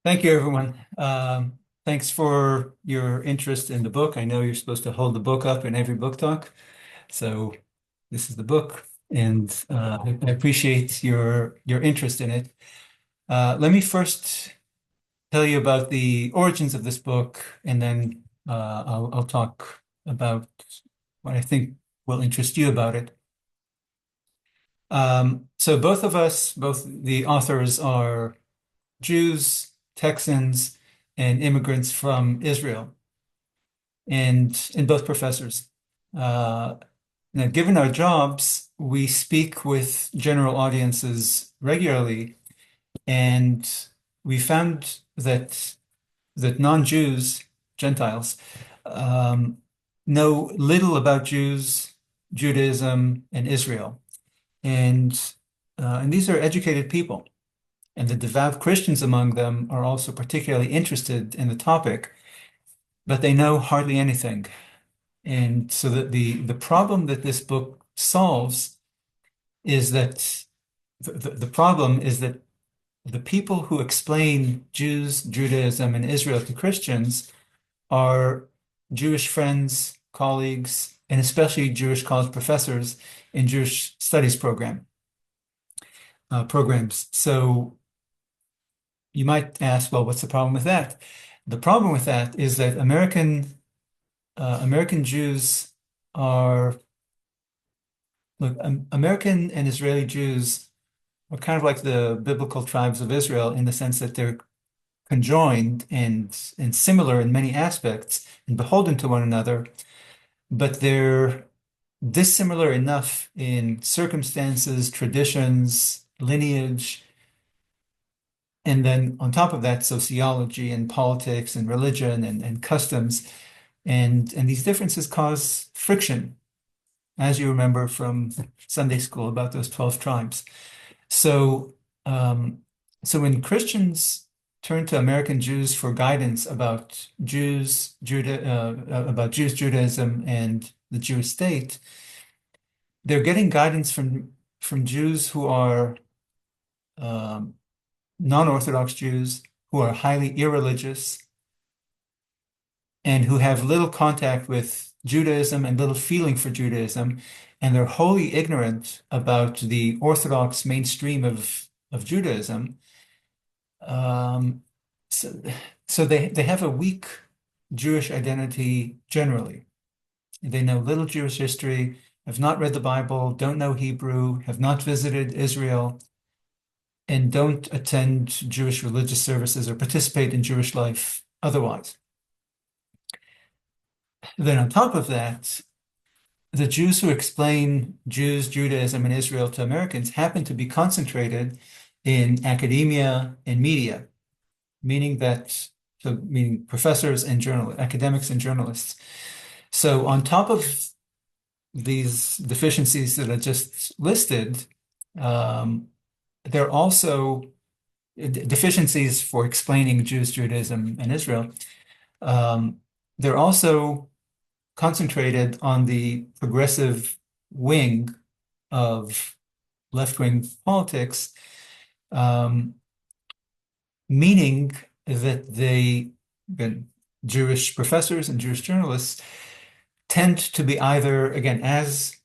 Thank you, everyone. Thanks for your interest in the book. I know you're supposed to hold the book up in every book talk, so this is the book, and I appreciate your interest in it. Let me first tell you about the origins of this book, and then I'll talk about what I think will interest you about it. So both of us, both the authors, are Jews, Texans, and immigrants from Israel, and both professors. Uh, Now, given our jobs, we speak with general audiences regularly, and we found that non-Jews, Gentiles, um, know little about Jews, Judaism, and Israel, and these are educated people. And the devout Christians among them are also particularly interested in the topic, but they know hardly anything. And so that the problem that this book solves is that the problem is that the people who explain Jews, Judaism, and Israel to Christians are Jewish friends, colleagues, and especially Jewish college professors in Jewish studies programs. So you might ask, well, what's the problem with that? The problem with that is that American Jews are look, American and Israeli Jews are kind of like the biblical tribes of Israel in the sense that they're conjoined and similar in many aspects and beholden to one another, but they're dissimilar enough in circumstances, traditions, lineage, and then on top of that, sociology and politics and religion and customs. And these differences cause friction, as you remember from Sunday school about those 12 tribes. So, um, so when Christians turn to American Jews for guidance about Jews, Judaism, and the Jewish state, they're getting guidance from Jews who are um, non-Orthodox Jews, who are highly irreligious, and who have little contact with Judaism and little feeling for Judaism, and they're wholly ignorant about the Orthodox mainstream of Judaism. Um, so they have a weak Jewish identity generally. They know little Jewish history, have not read the Bible, don't know Hebrew, have not visited Israel, and don't attend Jewish religious services or participate in Jewish life otherwise. Then on top of that, the Jews who explain Jews, Judaism, and Israel to Americans happen to be concentrated in academia and media, meaning professors and academics and journalists. So on top of these deficiencies that I just listed, um, there are also deficiencies for explaining Jews, Judaism, and Israel. Um, they're also concentrated on the progressive wing of left-wing politics, um, meaning that Jewish professors and Jewish journalists tend to be either, again, as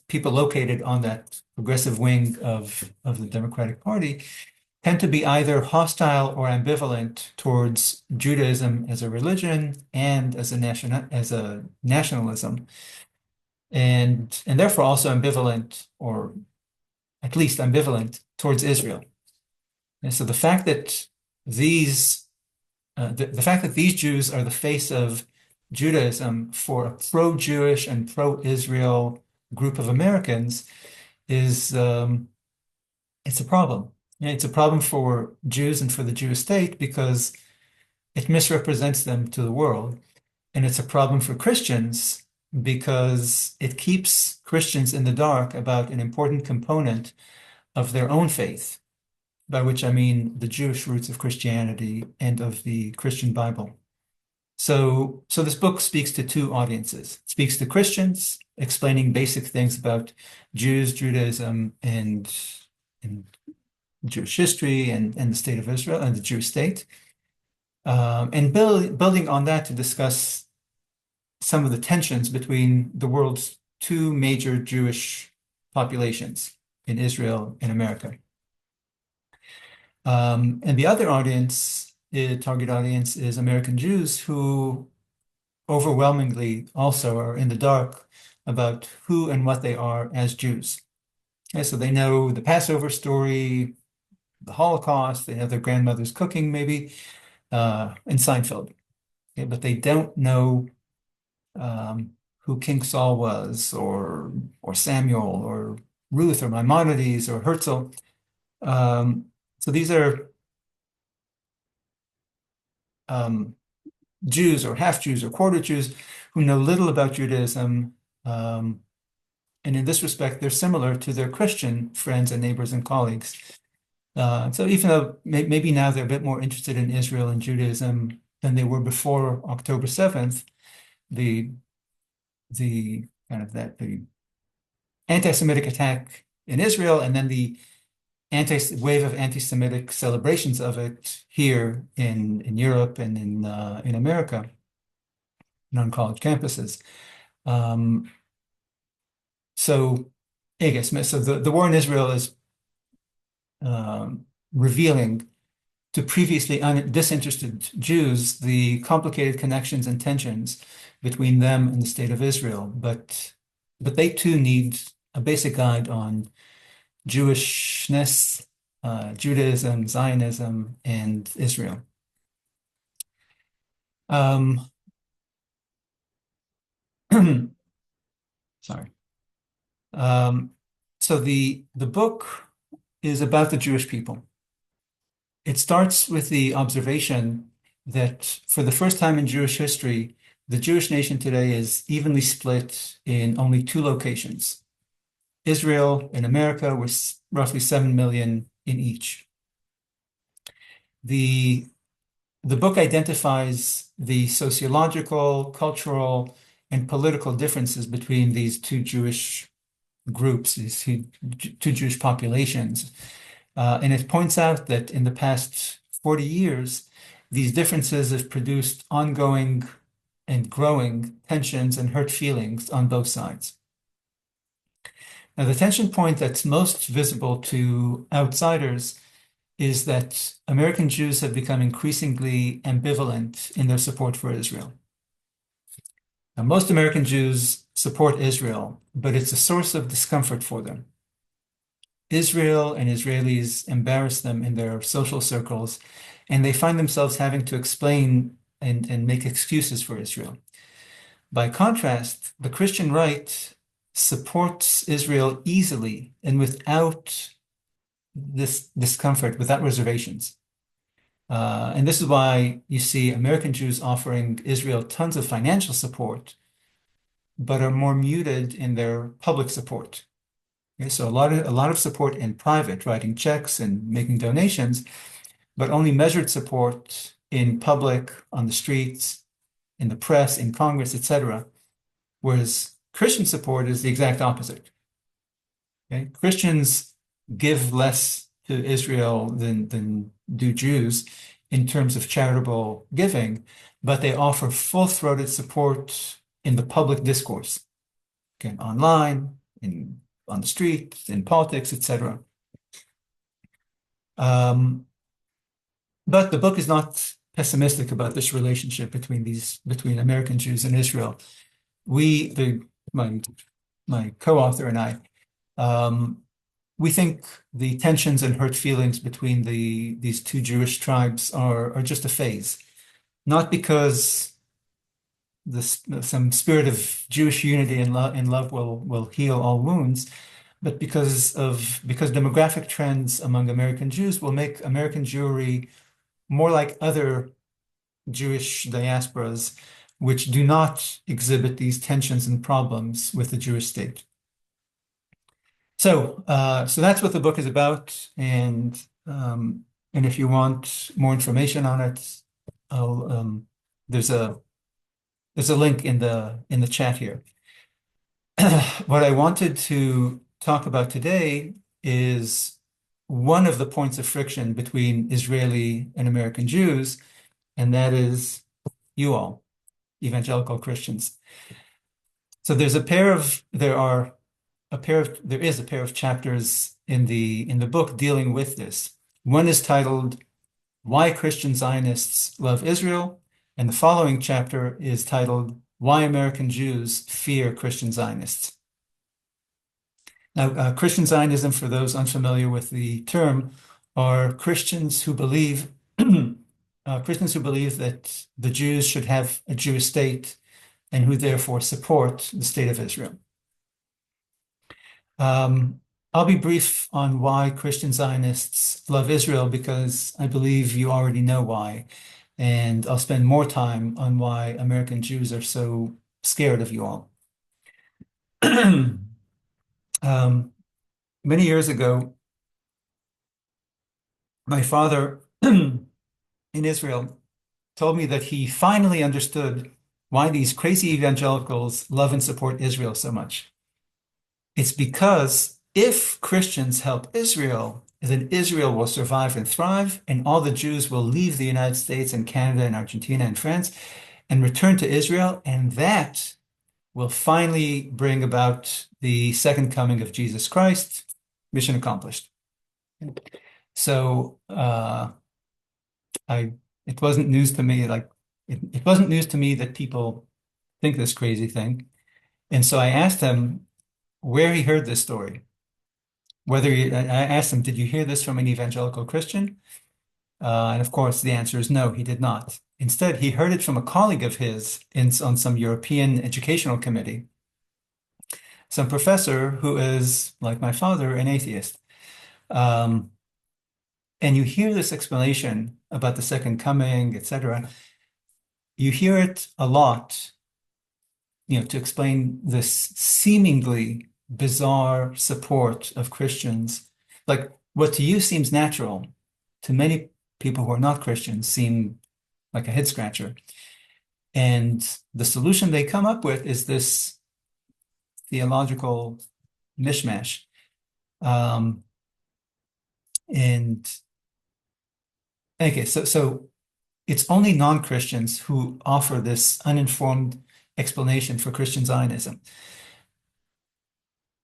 people located on that progressive wing of the Democratic Party, tend to be either hostile or ambivalent towards Judaism as a religion and as a nationalism, and therefore also ambivalent, or at least ambivalent, towards Israel. And so the fact that these Jews are the face of Judaism for a pro-Jewish and pro-Israel group of Americans is it's a problem. Yeah, it's a problem for Jews and for the Jewish state because it misrepresents them to the world. And it's a problem for Christians because it keeps Christians in the dark about an important component of their own faith, by which I mean the Jewish roots of Christianity and of the Christian Bible. So this book speaks to two audiences. It speaks to Christians, explaining basic things about Jews, Judaism, and Jewish history and the state of Israel and the Jewish state, and building on that to discuss some of the tensions between the world's two major Jewish populations in Israel and America. And the other audience, target audience, is American Jews who overwhelmingly also are in the dark about who and what they are as Jews. And so they know the Passover story, the Holocaust, they know their grandmother's cooking maybe, and Seinfeld. Okay, but they don't know who King Saul was, or Samuel, or Ruth, or Maimonides, or Herzl. So these are Jews or half Jews or quarter Jews who know little about Judaism. And in this respect, they're similar to their Christian friends and neighbors and colleagues. So even though maybe now they're a bit more interested in Israel and Judaism than they were before October 7th, the kind of the anti-Semitic attack in Israel and then the wave of anti-Semitic celebrations of it here in Europe and in America, on college campuses. So I guess so. The war in Israel is revealing to previously disinterested Jews the complicated connections and tensions between them and the state of Israel. But they too need a basic guide on Jewishness, Judaism, Zionism, and Israel. Sorry. So the book is about the Jewish people. It starts with the observation that for the first time in Jewish history, the Jewish nation today is evenly split in only two locations. Israel and America, with roughly 7 million in each. The book identifies the sociological, cultural, and political differences between these two Jewish groups, these two Jewish populations. And it points out that in the past 40 years, these differences have produced ongoing and growing tensions and hurt feelings on both sides. Now, the tension point that's most visible to outsiders is that American Jews have become increasingly ambivalent in their support for Israel. Now, most American Jews support Israel, but it's a source of discomfort for them. Israel and Israelis embarrass them in their social circles, and they find themselves having to explain and make excuses for Israel. By contrast, the Christian right supports Israel easily and without this discomfort, without reservations. And this is why you see American Jews offering Israel tons of financial support, but are more muted in their public support. Okay, so a lot of support in private, writing checks and making donations, but only measured support in public, on the streets, in the press, in Congress, etc. Whereas Christian support is the exact opposite. Okay? Christians give less to Israel than do Jews in terms of charitable giving, but they offer full-throated support in the public discourse, okay, online, on the street, in politics, etc. But the book is not pessimistic about this relationship between American Jews and Israel. My co-author and I, we think the tensions and hurt feelings between these two Jewish tribes are just a phase, not because some spirit of Jewish unity and love will heal all wounds, but because demographic trends among American Jews will make American Jewry more like other Jewish diasporas, which do not exhibit these tensions and problems with the Jewish state. So that's what the book is about, and if you want more information on it, there's a link in the chat here. What I wanted to talk about today is one of the points of friction between Israeli and American Jews, and that is you all, evangelical Christians. So there is a pair of chapters in the book dealing with this. One is titled Why Christian Zionists Love Israel, and the following chapter is titled Why American Jews Fear Christian Zionists. Now, Christian Zionism, for those unfamiliar with the term, are Christians who believe Christians who believe that the Jews should have a Jewish state and who therefore support the state of Israel. I'll be brief on why Christian Zionists love Israel because I believe you already know why. And I'll spend more time on why American Jews are so scared of you all. Many years ago, my father in Israel told me that he finally understood why these crazy evangelicals love and support Israel so much. It's because if Christians help Israel, then Israel will survive and thrive, and all the Jews will leave the United States and Canada and Argentina and France and return to Israel, and that will finally bring about the second coming of Jesus Christ. Mission accomplished. So it wasn't news to me, it wasn't news to me that people think this crazy thing. And so I asked him where he heard this story. I asked him, did you hear this from an evangelical Christian? And of course, the answer is no, he did not. Instead, he heard it from a colleague of his on some European educational committee, some professor who is, like my father, an atheist. And you hear this explanation about the second coming, etc. You hear it a lot, to explain this seemingly bizarre support of Christians. Like what to you seems natural, to many people who are not Christians seem like a head scratcher. And the solution they come up with is this theological mishmash. And okay, so it's only non-Christians who offer this uninformed explanation for Christian Zionism.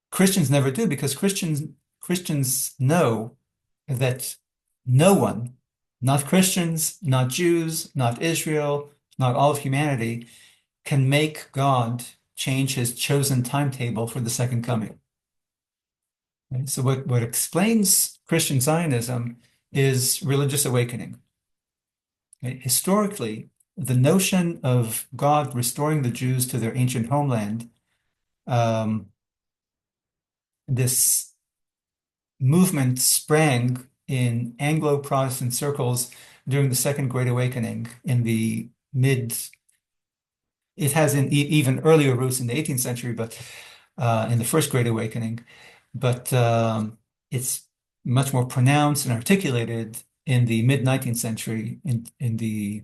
Christians never do because Christians know that no one, not Christians, not Jews, not Israel, not all of humanity, can make God change his chosen timetable for the second coming. Okay? So what explains Christian Zionism is religious awakening. Okay? Historically, the notion of God restoring the Jews to their ancient homeland, this movement sprang in Anglo-Protestant circles during the Second Great Awakening in the it has even earlier roots in the 18th century, but in the First Great Awakening. But it's much more pronounced and articulated in the mid-19th century in the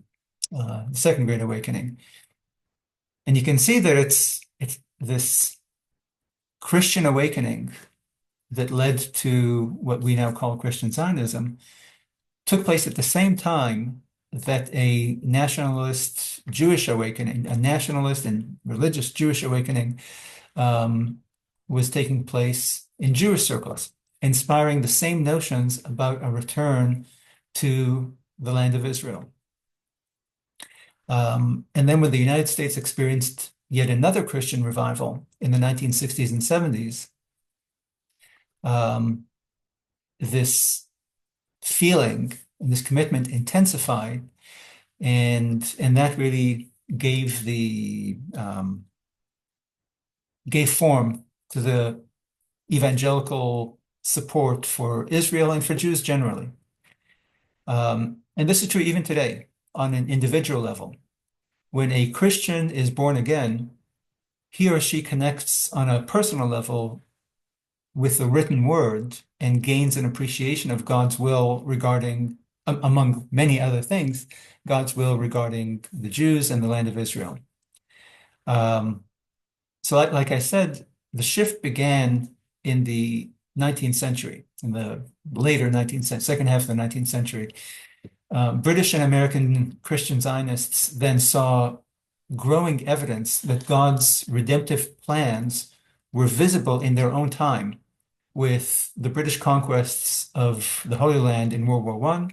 Second Great Awakening. And you can see that it's this Christian awakening that led to what we now call Christian Zionism took place at the same time that a nationalist Jewish awakening, a nationalist and religious Jewish awakening was taking place in Jewish circles, inspiring the same notions about a return to the land of Israel. And then when the United States experienced yet another Christian revival in the 1960s and 70s, this feeling and this commitment intensified, and that really gave form to the evangelical support for Israel and for Jews generally. And this is true even today on an individual level. When a Christian is born again, he or she connects on a personal level with the written word and gains an appreciation of God's will regarding, among many other things, God's will regarding the Jews and the land of Israel. So like I said, the shift began in the 19th century, in the later 19th century, second half of the 19th century. British and American Christian Zionists then saw growing evidence that God's redemptive plans were visible in their own time with the British conquests of the Holy Land in World War I,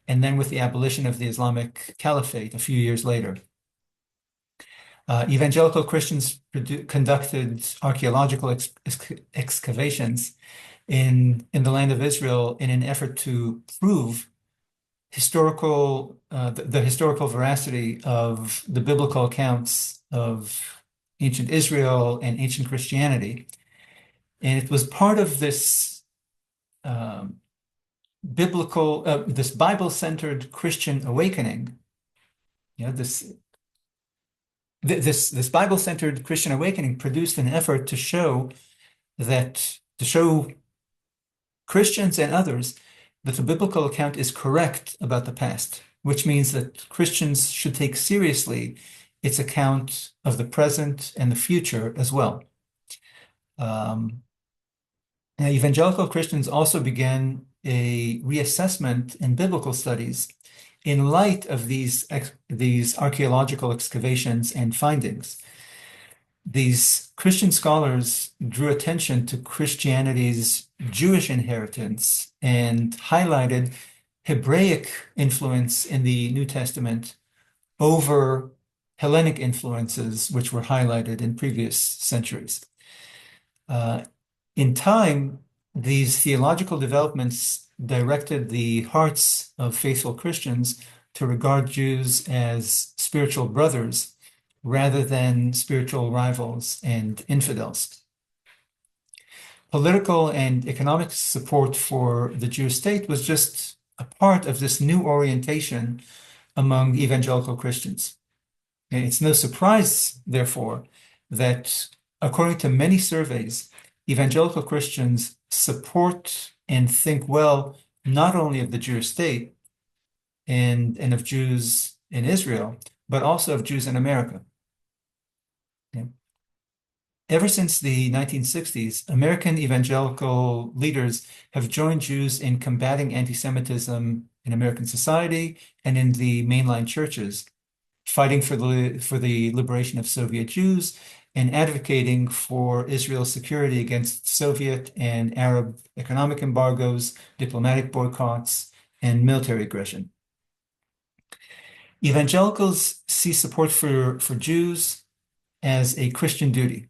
and then with the abolition of the Islamic Caliphate a few years later. Evangelical Christians conducted archaeological excavations in the land of Israel in an effort to prove the historical veracity of the biblical accounts of ancient Israel and ancient Christianity. And it was part of this this Bible-centered Christian awakening. This Bible-centered Christian awakening produced an effort to show Christians and others that the biblical account is correct about the past, which means that Christians should take seriously its account of the present and the future as well. Evangelical Christians also began a reassessment in biblical studies in light of these archaeological excavations and findings. These Christian scholars drew attention to Christianity's Jewish inheritance and highlighted Hebraic influence in the New Testament over Hellenic influences, which were highlighted in previous centuries. In time, these theological developments directed the hearts of faithful Christians to regard Jews as spiritual brothers rather than spiritual rivals and infidels. Political and economic support for the Jewish state was just a part of this new orientation among evangelical Christians. And it's no surprise, therefore, that according to many surveys, evangelical Christians support and think well not only of the Jewish state and of Jews in Israel, but also of Jews in America. Okay. Ever since the 1960s, American evangelical leaders have joined Jews in combating anti-Semitism in American society and in the mainline churches, fighting for the liberation of Soviet Jews and advocating for Israel's security against Soviet and Arab economic embargoes, diplomatic boycotts, and military aggression. Evangelicals see support for Jews as a Christian duty,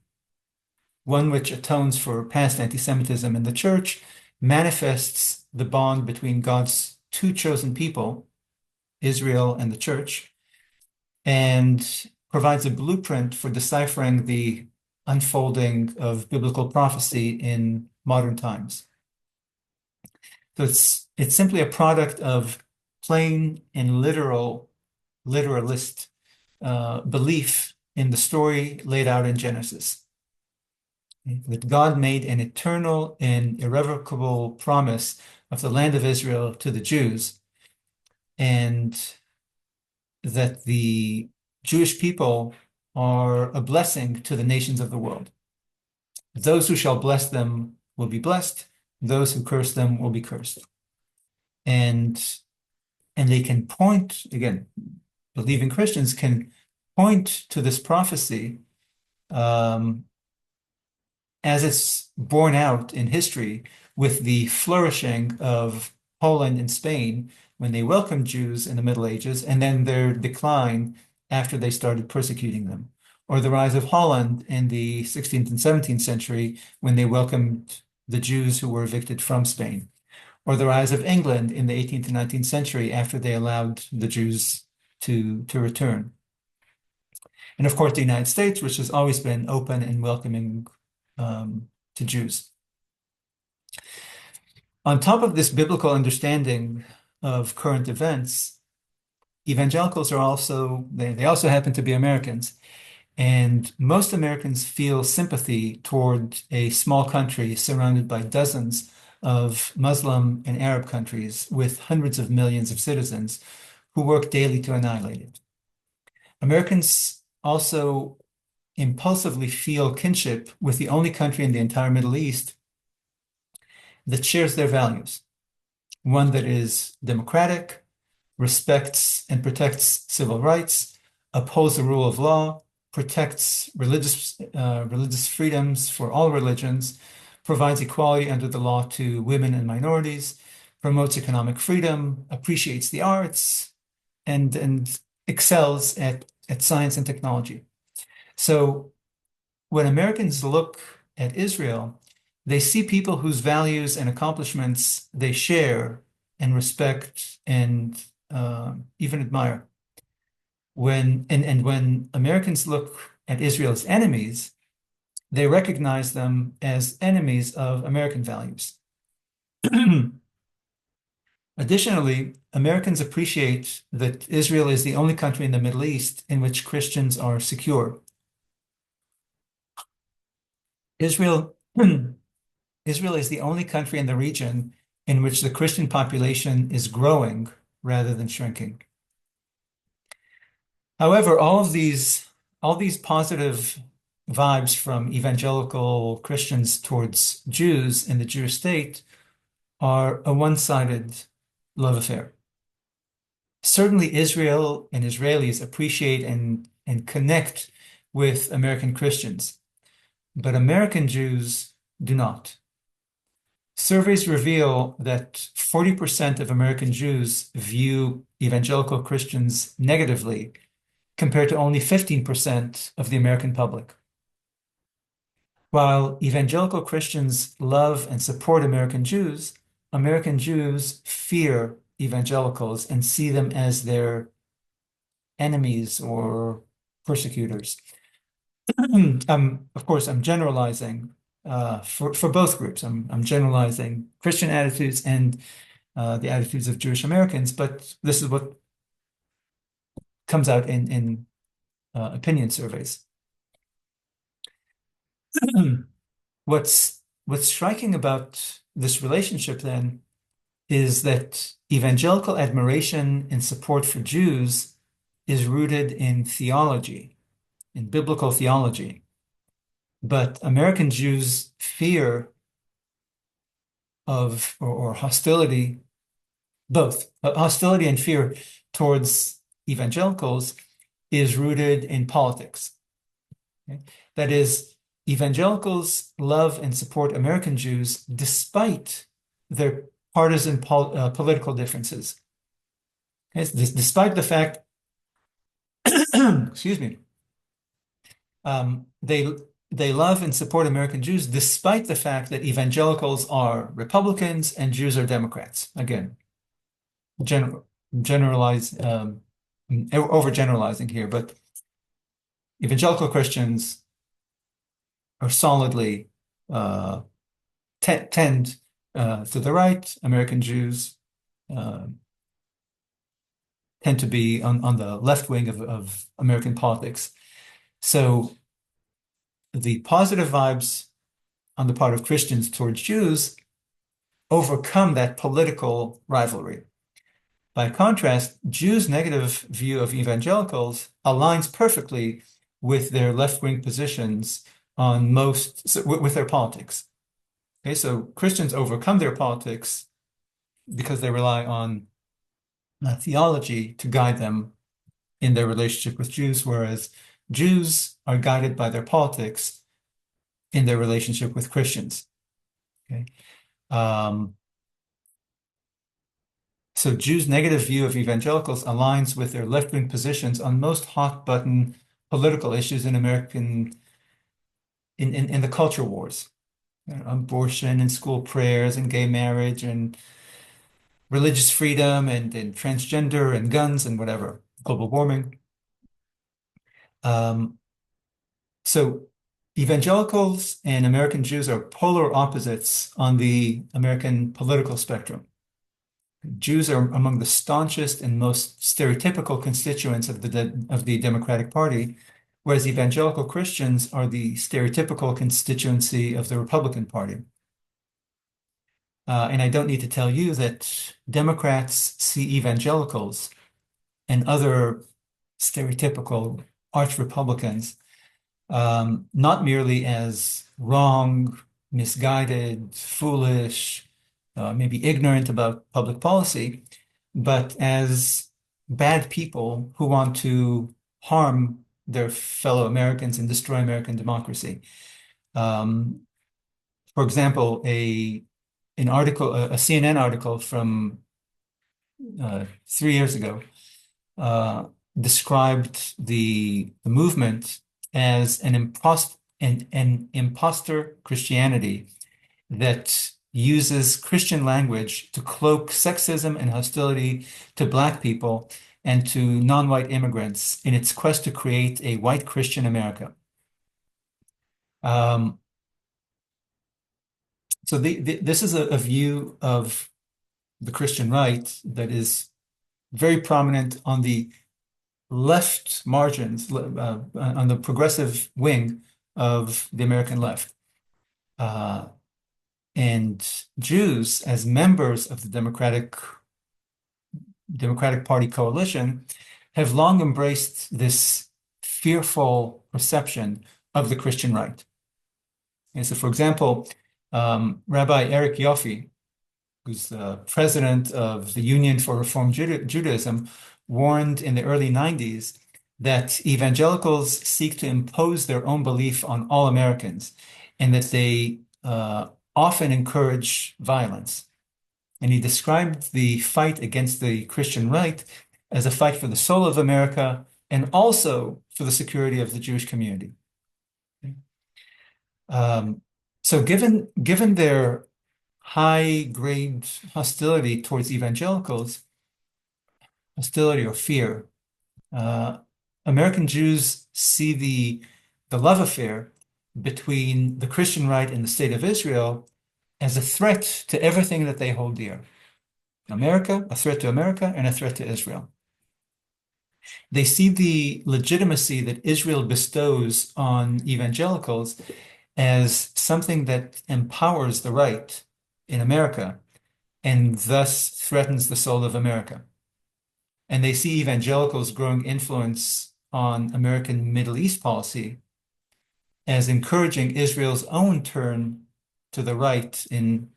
one which atones for past anti-Semitism in the church, manifests the bond between God's two chosen people, Israel and the church, and provides a blueprint for deciphering the unfolding of biblical prophecy in modern times. So it's simply a product of plain and literalist belief in the story laid out in Genesis. That God made an eternal and irrevocable promise of the land of Israel to the Jews, and that the Jewish people are a blessing to the nations of the world. Those who shall bless them will be blessed, those who curse them will be cursed. And they can point, again, believing Christians can point to this prophecy as it's borne out in history with the flourishing of Poland and Spain when they welcomed Jews in the Middle Ages, and then their decline after they started persecuting them, or the rise of Holland in the 16th and 17th century when they welcomed the Jews who were evicted from Spain, or the rise of England in the 18th and 19th century after they allowed the Jews to return. And of course, the United States, which has always been open and welcoming to Jews. On top of this biblical understanding of current events, evangelicals are also, they also happen to be Americans. And most Americans feel sympathy toward a small country surrounded by dozens of Muslim and Arab countries with hundreds of millions of citizens who work daily to annihilate it. Americans also impulsively feel kinship with the only country in the entire Middle East that shares their values, one that is democratic, respects and protects civil rights, upholds the rule of law, protects religious freedoms for all religions, provides equality under the law to women and minorities, promotes economic freedom, appreciates the arts, and excels at science and technology. So when Americans look at Israel, they see people whose values and accomplishments they share and respect and even admire. When Americans look at Israel's enemies, they recognize them as enemies of American values. Additionally, Americans appreciate that Israel is the only country in the Middle East in which Christians are secure. Israel, Israel is the only country in the region in which the Christian population is growing rather than shrinking. However, all these positive vibes from evangelical Christians towards Jews in the Jewish state are a one-sided love affair. Certainly, Israel and Israelis appreciate and connect with American Christians, but American Jews do not. Surveys reveal that 40% of American Jews view evangelical Christians negatively, compared to only 15% of the American public. While evangelical Christians love and support American Jews fear evangelicals and see them as their enemies or persecutors. Of course, I'm generalizing for both groups. I'm generalizing Christian attitudes and the attitudes of Jewish Americans, but this is what comes out in opinion surveys. What's striking about this relationship then is that evangelical admiration and support for Jews is rooted in theology, in biblical theology. But American Jews' fear of or hostility, both hostility and fear towards evangelicals is rooted in politics. Okay? That is, evangelicals love and support American Jews despite their partisan political differences. Okay? Despite the fact, excuse me, they love and support American Jews despite the fact that evangelicals are Republicans and Jews are Democrats. Again, overgeneralizing here, but evangelical Christians are solidly tend to the right. American Jews tend to be on the left wing of American politics. So the positive vibes on the part of Christians towards Jews overcome that political rivalry. By contrast, Jews' negative view of evangelicals aligns perfectly with their left-wing positions on with their politics. Okay, so Christians overcome their politics because they rely on theology to guide them in their relationship with Jews, whereas Jews are guided by their politics in their relationship with Christians. Okay. So Jews' negative view of evangelicals aligns with their left-wing positions on most hot-button political issues in the culture wars. Abortion and school prayers and gay marriage and religious freedom and transgender and guns and whatever, global warming. So evangelicals and American Jews are polar opposites on the American political spectrum. Jews are among the staunchest and most stereotypical constituents of the Democratic Party, whereas evangelical Christians are the stereotypical constituency of the Republican Party. And I don't need to tell you that Democrats see evangelicals and other stereotypical arch-Republicans not merely as wrong, misguided, foolish, maybe ignorant about public policy, but as bad people who want to harm their fellow Americans and destroy American democracy. Um, for example, a CNN article from 3 years ago uh, described the movement as an imposter Christianity that uses Christian language to cloak sexism and hostility to Black people and to non-white immigrants in its quest to create a white Christian America. Um, so this is a view of the Christian right that is very prominent on the left margins, on the progressive wing of the American left. Uh, and Jews, as members of the Democratic Party coalition, have long embraced this fearful perception of the Christian right. And so, for example, Rabbi Eric Yoffie, who's the president of the Union for Reform Judaism, warned in the early 90s that evangelicals seek to impose their own belief on all Americans and that they often encourage violence. And he described the fight against the Christian right as a fight for the soul of America and also for the security of the Jewish community. So given their high-grade hostility towards evangelicals, hostility or fear, American Jews see the love affair between the Christian right and the state of Israel as a threat to everything that they hold dear. America, a threat to America, and a threat to Israel. They see the legitimacy that Israel bestows on evangelicals as something that empowers the right in America and thus threatens the soul of America. And they see evangelicals' growing influence on American Middle East policy as encouraging Israel's own turn to the right in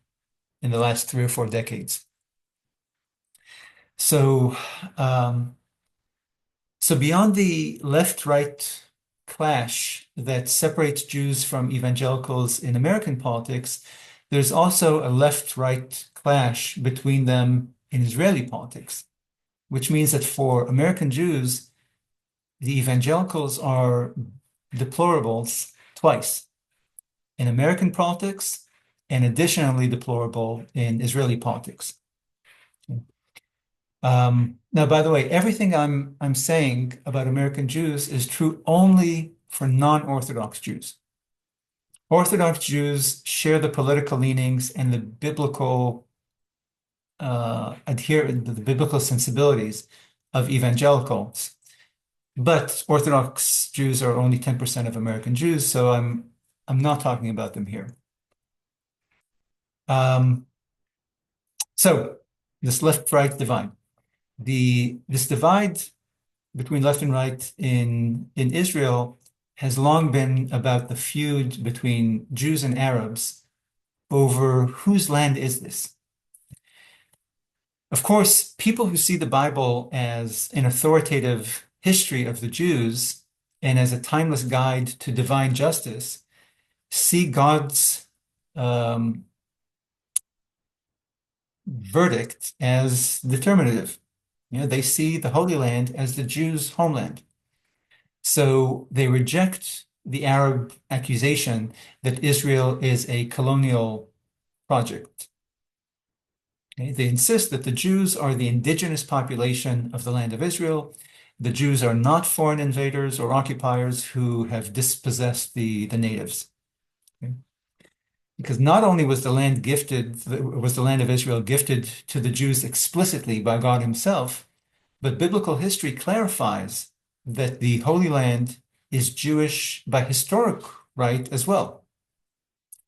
the last 3 or 4 decades. So, so beyond the left-right clash that separates Jews from evangelicals in American politics, there's also a left-right clash between them in Israeli politics, which means that for American Jews, the evangelicals are deplorables twice in American politics and additionally deplorable in Israeli politics. Now, by the way, everything I'm saying about American Jews is true only for non-Orthodox Jews. Orthodox Jews share the political leanings and the biblical the biblical sensibilities of evangelicals, but Orthodox Jews are only 10% of American Jews, so I'm not talking about them here. So this left-right divide. This divide between left and right in Israel has long been about the feud between Jews and Arabs over whose land is this. Of course, people who see the Bible as an authoritative history of the Jews and as a timeless guide to divine justice see God's verdict as determinative. You know, they see the Holy Land as the Jews' homeland. So they reject the Arab accusation that Israel is a colonial project. Okay? They insist that the Jews are the indigenous population of the land of Israel. The Jews are not foreign invaders or occupiers who have dispossessed the natives. Okay? Because not only was the land of Israel gifted to the Jews explicitly by God himself, but biblical history clarifies that the Holy Land is Jewish by historic right as well.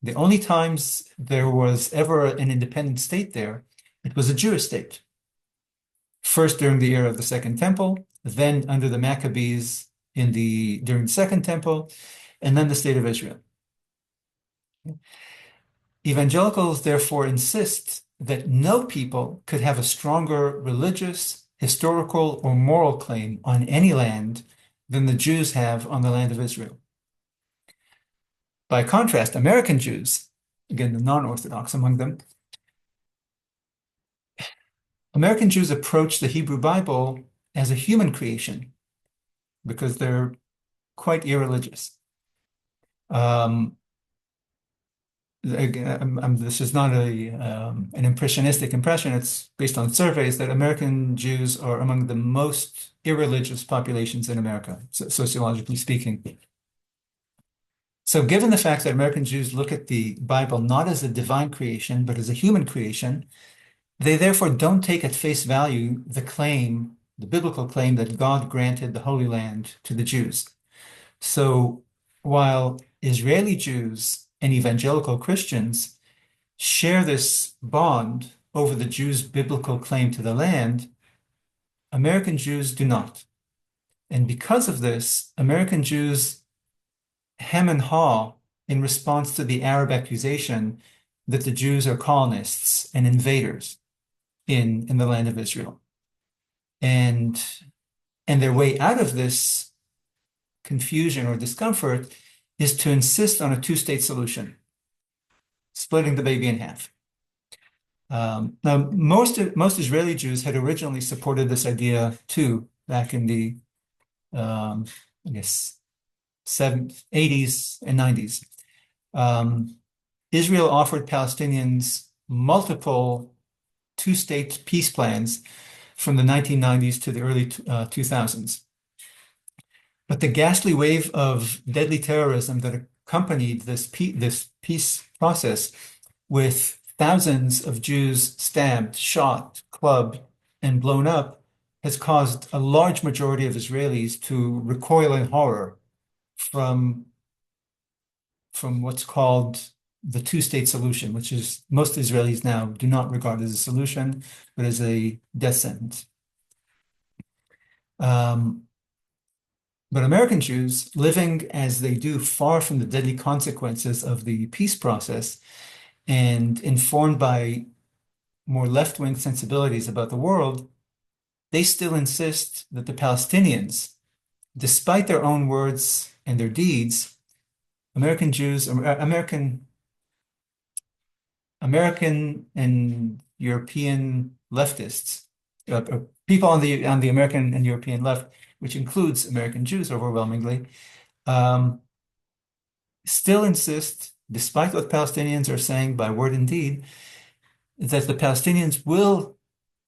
The only times there was ever an independent state there, it was a Jewish state. First during the era of the Second Temple, then under the Maccabees during the Second Temple, and then the state of Israel. Evangelicals therefore insist that no people could have a stronger religious, historical, or moral claim on any land than the Jews have on the land of Israel. By contrast, American Jews, again, the non-Orthodox among them, American Jews approach the Hebrew Bible as a human creation because they're quite irreligious. This is not an impressionistic impression. It's based on surveys that American Jews are among the most irreligious populations in America, sociologically speaking. So given the fact that American Jews look at the Bible not as a divine creation, but as a human creation, they therefore don't take at face value the claim, the biblical claim that God granted the Holy Land to the Jews. So while Israeli Jews and evangelical Christians share this bond over the Jews' biblical claim to the land, American Jews do not. And because of this, American Jews hem and haw in response to the Arab accusation that the Jews are colonists and invaders in the land of Israel. And their way out of this confusion or discomfort is to insist on a two-state solution, splitting the baby in half. Now, most Israeli Jews had originally supported this idea too, back in the, I guess, 80s and 90s. Israel offered Palestinians multiple two-state peace plans from the 1990s to the early 2000s. But the ghastly wave of deadly terrorism that accompanied this peace process, with thousands of Jews stabbed, shot, clubbed, and blown up, has caused a large majority of Israelis to recoil in horror from what's called the two-state solution, which is most Israelis now do not regard as a solution, but as a death sentence. But American Jews, living as they do far from the deadly consequences of the peace process and informed by more left-wing sensibilities about the world, they still insist that the Palestinians, despite their own words and their deeds, American Jews, American and European leftists, people on the American and European left, which includes American Jews overwhelmingly, still insist, despite what Palestinians are saying by word and deed, that the Palestinians will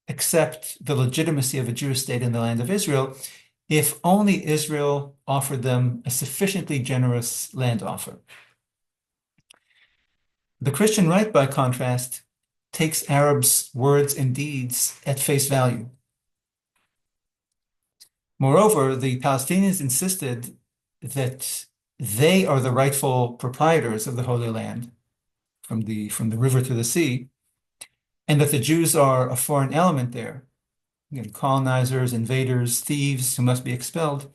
accept the legitimacy of a Jewish state in the land of Israel if only Israel offered them a sufficiently generous land offer. The Christian right, by contrast, takes Arabs' words and deeds at face value. Moreover, the Palestinians insisted that they are the rightful proprietors of the Holy Land, from the river to the sea, and that the Jews are a foreign element there, again, colonizers, invaders, thieves who must be expelled.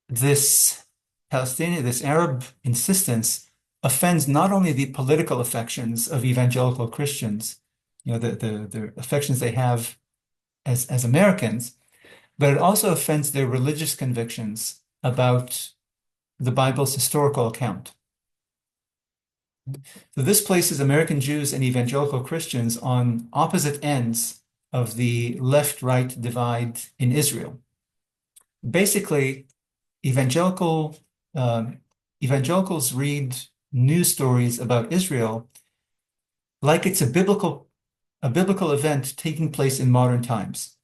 This Arab insistence offends not only the political affections of evangelical Christians, the affections they have as Americans, but it also offends their religious convictions about the Bible's historical account. So this places American Jews and evangelical Christians on opposite ends of the left-right divide in Israel. Basically, evangelicals read news stories about Israel like it's a biblical event taking place in modern times.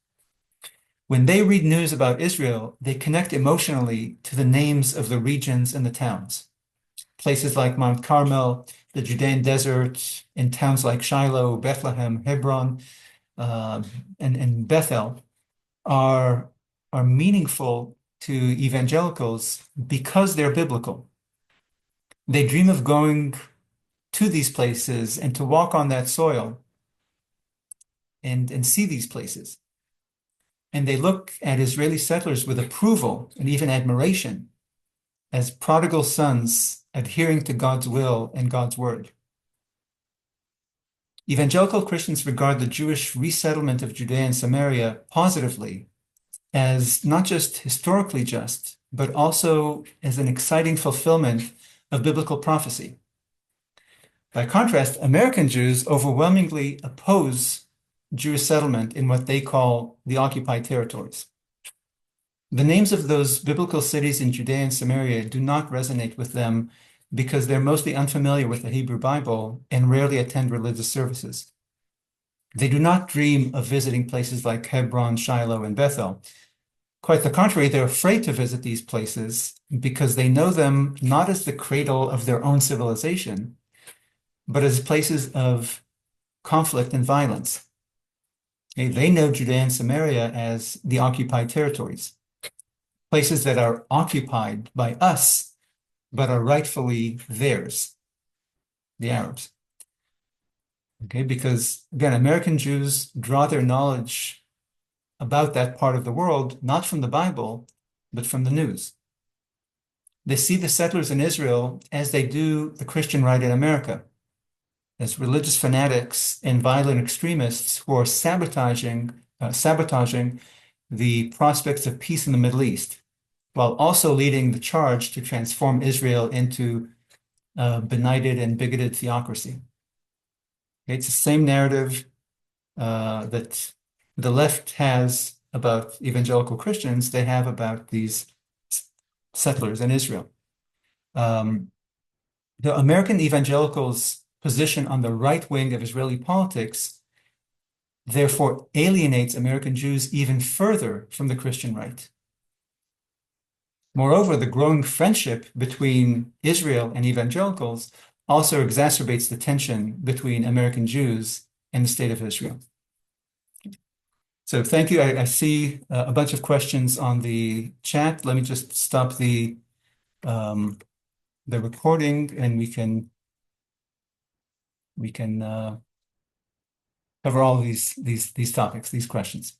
When they read news about Israel, they connect emotionally to the names of the regions and the towns. Places like Mount Carmel, the Judean desert, and towns like Shiloh, Bethlehem, Hebron, and Bethel are meaningful to evangelicals because they're biblical. They dream of going to these places and to walk on that soil and see these places. And they look at Israeli settlers with approval and even admiration as prodigal sons adhering to God's will and God's word. Evangelical Christians regard the Jewish resettlement of Judea and Samaria positively as not just historically just, but also as an exciting fulfillment of biblical prophecy. By contrast, American Jews overwhelmingly oppose Jewish settlement in what they call the occupied territories. The names of those biblical cities in Judea and Samaria do not resonate with them because they're mostly unfamiliar with the Hebrew Bible and rarely attend religious services. They do not dream of visiting places like Hebron, Shiloh, and Bethel. Quite the contrary, they're afraid to visit these places because they know them not as the cradle of their own civilization, but as places of conflict and violence. Okay, they know Judea and Samaria as the occupied territories, places that are occupied by us, but are rightfully theirs, the Arabs. Okay, because again, American Jews draw their knowledge about that part of the world not from the Bible, but from the news. They see the settlers in Israel as they do the Christian right in America, as religious fanatics and violent extremists who are sabotaging the prospects of peace in the Middle East, while also leading the charge to transform Israel into a benighted and bigoted theocracy. Okay, it's the same narrative that the left has about evangelical Christians, they have about these settlers in Israel. The American evangelicals' position on the right wing of Israeli politics therefore alienates American Jews even further from the Christian right. Moreover, the growing friendship between Israel and evangelicals also exacerbates the tension between American Jews and the state of Israel. So thank you. I see a bunch of questions on the chat. Let me just stop the recording, and we can cover all of these topics, these questions.